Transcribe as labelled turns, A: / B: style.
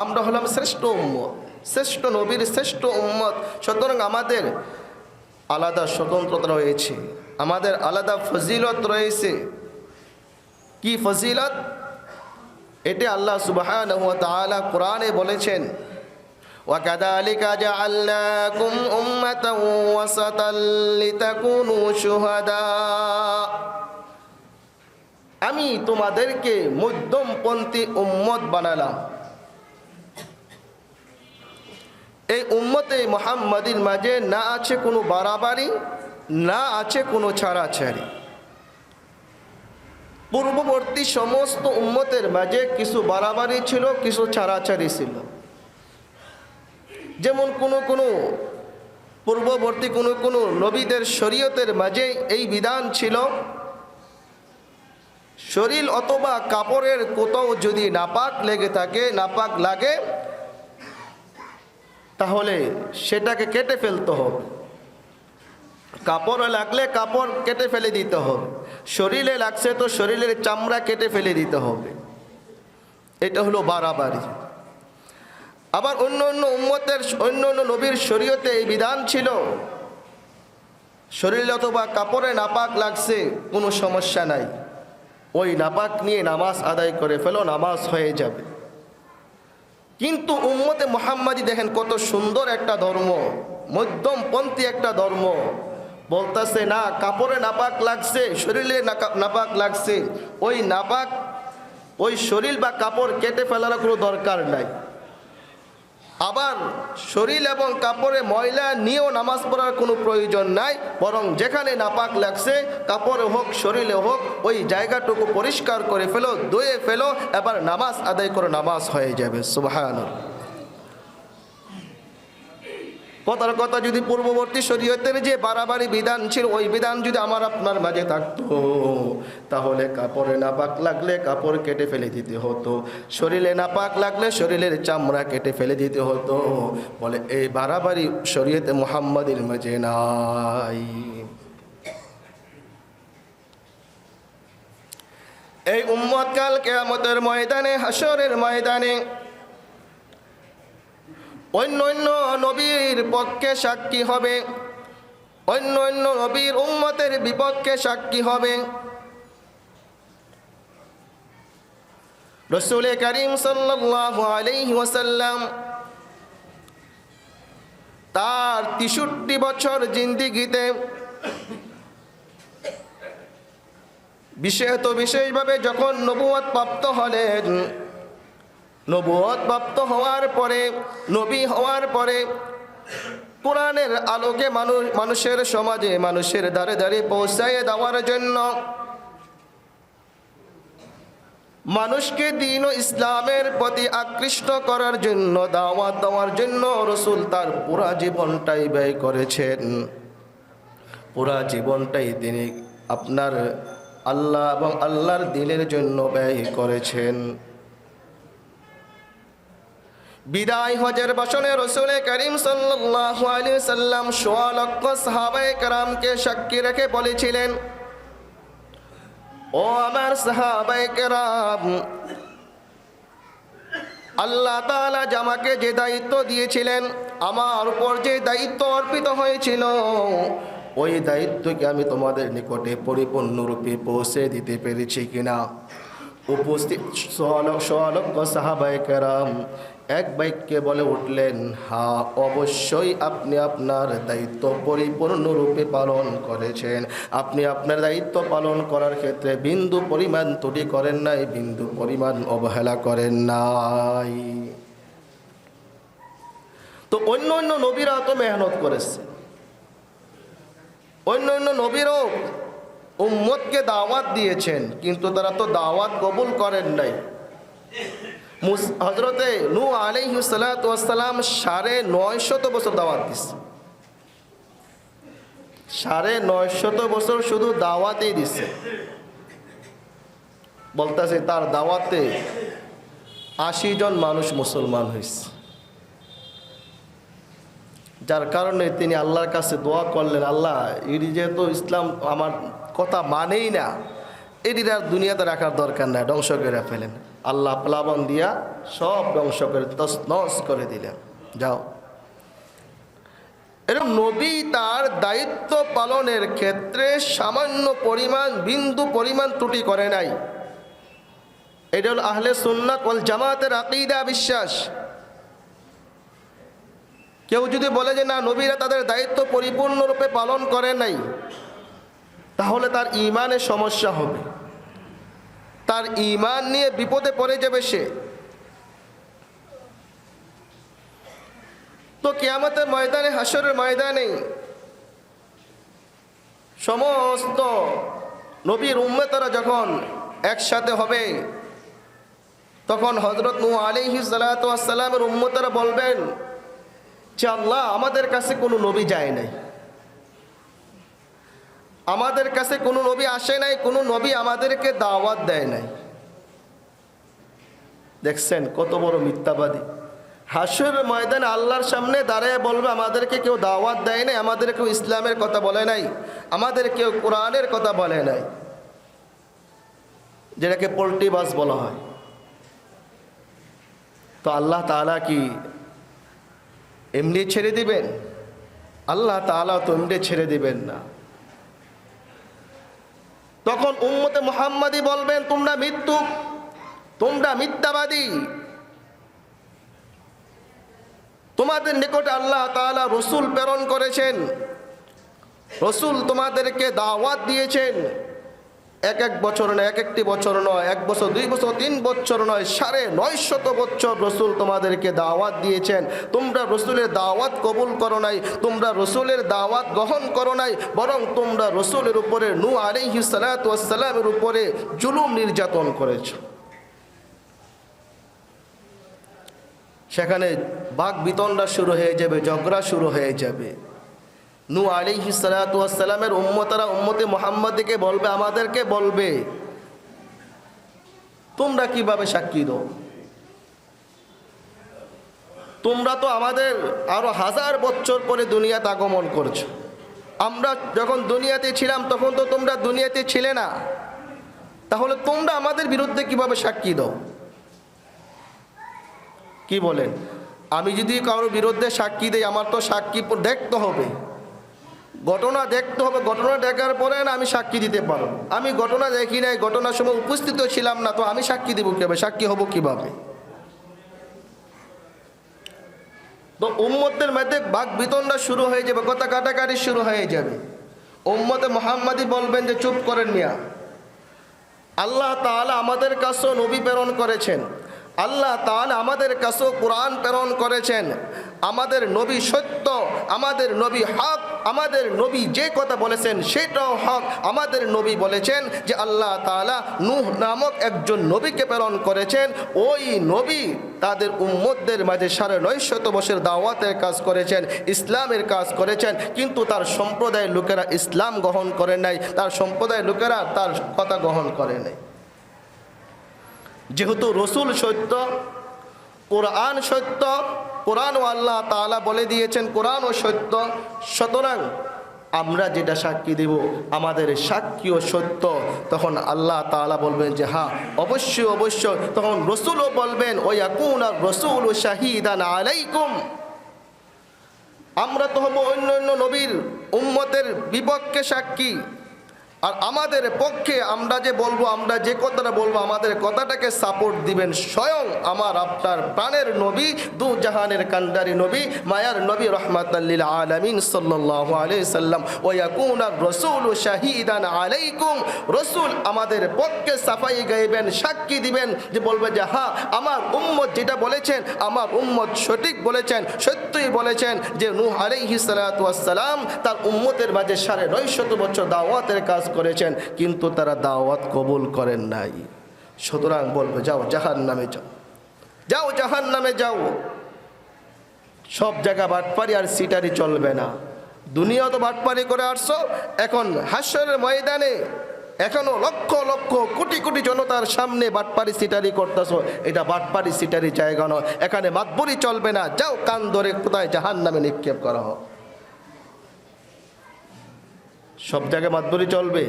A: আমরা হলাম শ্রেষ্ঠ উম্মত, শ্রেষ্ঠ নবীর শ্রেষ্ঠ উম্মত। সুতরাং আমাদের আলাদা স্বতন্ত্রতা রয়েছে, আমাদের আলাদা ফজিলত রয়েছে। কি ফজিলত? এটি আল্লাহ সুবহানাহু ওয়া তাআলা কোরআনে বলেছেন, ওয়াকাযালিকা জাআলনাকুম উম্মাতান ওয়াসাতাল লিতাকুনু শুহাদা। আমি তোমাদেরকে মধ্যমপন্থী উম্মত বানালাম। এই উম্মতে মুহাম্মাদির মাঝে না আছে কোনো বাড়াবাড়ি, না আছে কোনো ছাড়াছাড়ি। পূর্ববর্তী সমস্ত উম্মতের মাঝে কিছু বাড়াবাড়ি ছিল, কিছু ছাড়াছাড়ি ছিল। যেমন কোনো পূর্ববর্তী কোনো নবীদের শরীয়তের মাঝে এই বিধান ছিল, শরীর অথবা কাপড়ের কোথাও যদি নাপাক লেগে থাকে, নাপাক লাগে, তাহলে সেটাকে কেটে ফেলতে হবে। কাপড় লাগলে কাপড় কেটে ফেলে দিতে হবে, শরীরে লাগছে তো শরীরের চামড়া কেটে ফেলে দিতে হবে। এটা হলো বাড়াবাড়ি। আবার অন্য অন্য নবীর শরীয়তে এই বিধান ছিল, শরীরে অথবা কাপড়ে নাপাক লাগছে, কোনো সমস্যা নাই, ওই নাপাক নিয়ে নামাজ আদায় করে ফেলো, নামাজ হয়ে যাবে। কিন্তু উম্মতে মুহাম্মাদি দেখেন কত সুন্দর একটা ধর্ম, মধ্যমপন্থী একটা ধর্ম। বলতেছে না, কাপড়ে নাপাক লাগছে, শরীরে নাপাক লাগছে, ওই নাপাক ওই শরীর বা কাপড় কেটে ফেলার কোনো দরকার নাই। আবার শরীর এবং কাপড়ে ময়লা নিয়েও নামাজ পড়ার কোনো প্রয়োজন নাই, বরং যেখানে নাপাক লাগছে, কাপড়ে হোক শরীরে হোক, ওই জায়গাটুকু পরিষ্কার করে ফেলো, ধুয়ে ফেলো, এবার নামাজ আদায় করে নামাজ হয়ে যাবে। সুবহানাল্লাহ। কথার কথা, যদি পূর্ববর্তী শরীয়তের যে বাড়াবাড়ি বিধান ছিল, ওই বিধান যদি আমার আপনার মাঝে থাকতো, তাহলে কাপড়ে নাপাক লাগলে কাপড় কেটে ফেলে দিতে হতো, শরীরে নাপাক লাগলে শরীরের চামড়া কেটে ফেলে দিতে হতো। বলে এই বাড়াবাড়ি শরীয়তে মুহাম্মাদের মাঝে নাই। এই উম্মত কাল কিয়ামতের ময়দানে, হাসরের ময়দানে অন্য নবীর পক্ষে সাক্ষী হবে, অন্য নবীর উম্মতের বিপক্ষে সাক্ষী হবে। রাসূল করিম সাল্লাল্লাহু আলাইহি ওয়াসাল্লাম তার ৬৩ বছর জিন্দেগিতে বিশেষভাবে যখন নবুয়ত প্রাপ্ত হলেন, নবুয়ত প্রাপ্ত হওয়ার পরে, নবী হওয়ার পরে কোরআনের আলোকে মানুষের সমাজে, মানুষের দ্বারে দ্বারে পৌঁছায় দেওয়ার জন্য, মানুষকে দ্বীন ও ইসলামের প্রতি আকৃষ্ট করার জন্য, দাওয়াত দেওয়ার জন্য রাসূল তার পুরা জীবনটাই ব্যয় করেছেন। পুরা জীবনটাই তিনি আপনার আল্লাহ এবং আল্লাহর দ্বীনের জন্য ব্যয় করেছেন। বিদায় হজের ভাষণে রাসূল করিম সাল্লাল্লাহু আলাইহি সাল্লাম ১৬ লক্ষ সাহাবায়ে কেরামকে সাক্ষী রেখে বলেছিলেন, ও আমার সাহাবায়ে কেরাম, আল্লাহ তাআলা আমাকে যে দায়িত্ব দিয়েছিলেন, আমার উপর যে দায়িত্ব অর্পিত হয়েছিল, ওই দায়িত্বকে আমি তোমাদের নিকটে পরিপূর্ণরূপে পৌঁছে দিতে পেরেছি কিনা? উপস্থিত ১৬ লক্ষ সাহাবায়ে কেরাম এক বাক্যে বলে উঠলেন, হ্যাঁ, অবশ্যই আপনি আপনার দায়িত্ব পরিপূর্ণরূপে পালন করেছেন। আপনি আপনার দায়িত্ব পালন করার ক্ষেত্রে বিন্দু পরিমাণ ত্রুটি করেন নাই, বিন্দু পরিমাণ অবহেলা করেন নাই। তো অন্য নবীরা তো মেহনত করেছে, অন্য নবীরও উম্মতকে দাওয়াত দিয়েছেন, কিন্তু তারা তো দাওয়াত কবুল করেন নাই। হযরতে নূহ আলাইহিস সালাতু ওয়াস সালাম ৯৫০ বছর দাওয়াত দিছে, ৯৫০ বছর শুধু দাওয়াতেই দিছে। বলতেছে তার দাওয়াতে ৮০ জন মানুষ মুসলমান হয়েছে, যার কারণে তিনি আল্লাহর কাছে দোয়া করলেন, আল্লাহ, এটি যেহেতু ইসলাম আমার কথা মানেই না, এটির আর দুনিয়াতে রাখার দরকার নাই, ধ্বংস করে ফেলেন। আল্লাহ প্লাবন দিয়া সব ধ্বংস করে তছনছ করে দিলেন। যাও। এরকম নবী তার দায়িত্ব পালনের ক্ষেত্রে সামান্য পরিমাণ বিন্দু পরিমাণ ত্রুটি করে নাই। এটা হল আহলে সুন্নাত ওয়াল জামাতের আকীদা, বিশ্বাস। কেউ যদি বলে যে না, নবীরা তাদের দায়িত্ব পরিপূর্ণরূপে পালন করে নাই, তাহলে তার ঈমানে সমস্যা হবে, তার ঈমান নিয়ে বিপদে পড়ে যাবে সে। তো কিয়ামতের ময়দানে, হাসরের ময়দানে সমস্ত নবীর উম্মতেরা যখন একসাথে হবে, তখন হযরত নূহ আলাইহিস সালাতু ওয়াস সালামের উম্মতেরা বলবেন যে আল্লাহ, আমাদের কাছে কোনো নবী যায় নাই, আমাদের কাছে কোনো নবী আসে নাই, কোনো নবী আমাদেরকে দাওয়াত দেয় নাই। দেখছেন কত বড় মিথ্যাবাদী। হাসরের ময়দানে আল্লাহর সামনে দাঁড়ায় বলবে আমাদেরকে কেউ দাওয়াত দেয় নাই, আমাদের কেউ ইসলামের কথা বলে নাই, আমাদের কেউ কোরআনের কথা বলে নাই, যেটাকে পোল্ট্রিবাজ বলা হয়। তো আল্লাহ তাআলা কি এমনি ছেড়ে দিবেন? আল্লাহ তাআলা তো এমনি ছেড়ে দিবেন না। তখন উম্মতে মুহাম্মাদি বলবেন তোমরা মিথ্যুক, তোমরা মিথ্যাবাদী, তোমাদের নিকটে আল্লাহ তাআলা রসুল প্রেরণ করেছেন, রসুল তোমাদেরকে দাওয়াত দিয়েছেন। এক বছর নয়, একটি বছর নয়, 1 বছর 2 বছর 3 বছর নয়, 950 বছর রসুল তোমাদেরকে দাওয়াত দিয়েছেন। তোমরা রসুলের দাওয়াত কবুল করো নাই, তোমরা রসুলের দাওয়াত গ্রহণ করো নাই, বরং তোমরা রসুলের উপরে, নূহ আলাইহিস সালাতু ওয়াস সালামের উপরে জুলুম নির্যাতন করেছো। সেখানে বাক বিতণ্ডা শুরু হয়ে যাবে, ঝগড়া শুরু হয়ে যাবে। নূহ আলাইহিস সালাতু ওয়াস সালামের উম্মতরা উম্মতে মুহাম্মাদকে বলবে, আমাদেরকে বলবে তোমরা কিভাবে সাক্ষী দাও? তোমরা তো আমাদের আরো 1000 বছর পরে দুনিয়াতে আগমন করছো, আমরা যখন দুনিয়াতে ছিলাম তখন তো তোমরা দুনিয়াতে ছিলে না, তাহলে তোমরা আমাদের বিরুদ্ধে কিভাবে সাক্ষী দাও? কি বলেন? আমি যদি কারোর বিরুদ্ধে সাক্ষী দেই, আমার তো সাক্ষী দেখতে হবে, ঘটনা দেখতে হবে, ঘটনা দেখার পরে না আমি সাক্ষী দিতে পারবো। আমি ঘটনা দেখি নাই, ঘটনার সময় উপস্থিত ছিলাম না, তো আমি সাক্ষী দিব কিভাবে? সাক্ষী হব কিভাবে? তো উম্মতের মধ্যে বাক বিতণ্ডা শুরু হয়ে যাবে, কথা কাটাকাটি শুরু হয়ে যাবে। উম্মতে মুহাম্মাদি বলবেন যে চুপ করেন মিয়া, আল্লাহ তাআলা আমাদের কাছেও নবী প্রেরণ করেছেন, আল্লাহ তাআলা আমাদের কাছেও কোরআন প্রেরণ করেছেন, আমাদের নবী সত্য, আমাদের নবী হক, আমাদের নবী যে কথা বলেছেন সেটাও হক। আমাদের নবী বলেছেন যে আল্লাহ তাআলা নূহ নামক একজন নবীকে প্রেরণ করেছেন, ওই নবী তাদের উম্মতদের মাঝে 950 বছর দাওয়াতের কাজ করেছেন, ইসলামের কাজ করেছেন, কিন্তু তার সম্প্রদায়ের লোকেরা ইসলাম গ্রহণ করে নাই, তার সম্প্রদায়ের লোকেরা তার কথা গ্রহণ করে নাই। যেহেতু রসুল সত্য, কোরআন সত্য, কোরআনও আল্লাহ তাআলা বলে দিয়েছেন কোরআনও সত্য, সুতরাং আমরা যেটা সাক্ষী দেব আমাদের সাক্ষীও সত্য। তখন আল্লাহ তাআলা বলবেন যে হ্যাঁ অবশ্যই অবশ্যই। তখন রসুলও বলবেন ওয়াকুনা রাসূলু শাহীদান আলাইকুম, আমরা তো হব অন্য অন্য নবীর উম্মতের বিপক্ষে সাক্ষী, আর আমাদের পক্ষে আমরা যে বলবো, আমরা যে কথাটা বলবো, আমাদের কথাটাকে সাপোর্ট দিবেন স্বয়ং আমার আপনার প্রাণের নবী, দু জাহানের কান্ডারি নবী, মায়ার নবী রাহমাতাল লিল আলামিন সাল্লাল্লাহু আলাইহি সাল্লাম। ওয়া ইয়াকুনার রাসূলু শাহীদান আলাইকুম, রাসূল আমাদের পক্ষে সাফাই গাইবেন, সাক্ষী দিবেন, যে বলবে যে হ্যাঁ আমার উম্মত যেটা বলেছেন, আমার উম্মত সঠিক বলেছেন, সত্যই বলেছেন যে নূহ আলাইহিস সালাতু ওয়াস সালাম তার উম্মতের মাঝে 950 বছর দাওয়াতের কাজ করেছেন, কিন্তু তারা দাওয়াত কবুল করেন নাই। সুতরাং বলবে যাও জাহান্নামে যাও, যাও জাহান্নামে যাও। সব জায়গা বাটপারি আর সিটারি চলবে না। দুনিয়া তো বাটপারি করে আসছো, এখন হাসরের ময়দানে এখনো লক্ষ লক্ষ কোটি কোটি জনতার সামনে বাটপারি সিটারি করতেছো, এটা বাটপারি সিটারি জায়গা নয়, এখানে মাতবরি চলবে না। যাও কান ধরে কোথায় জাহান্নামে নিক্ষেপ করা হোক। সব জায়গায় মাতবরি চলবে?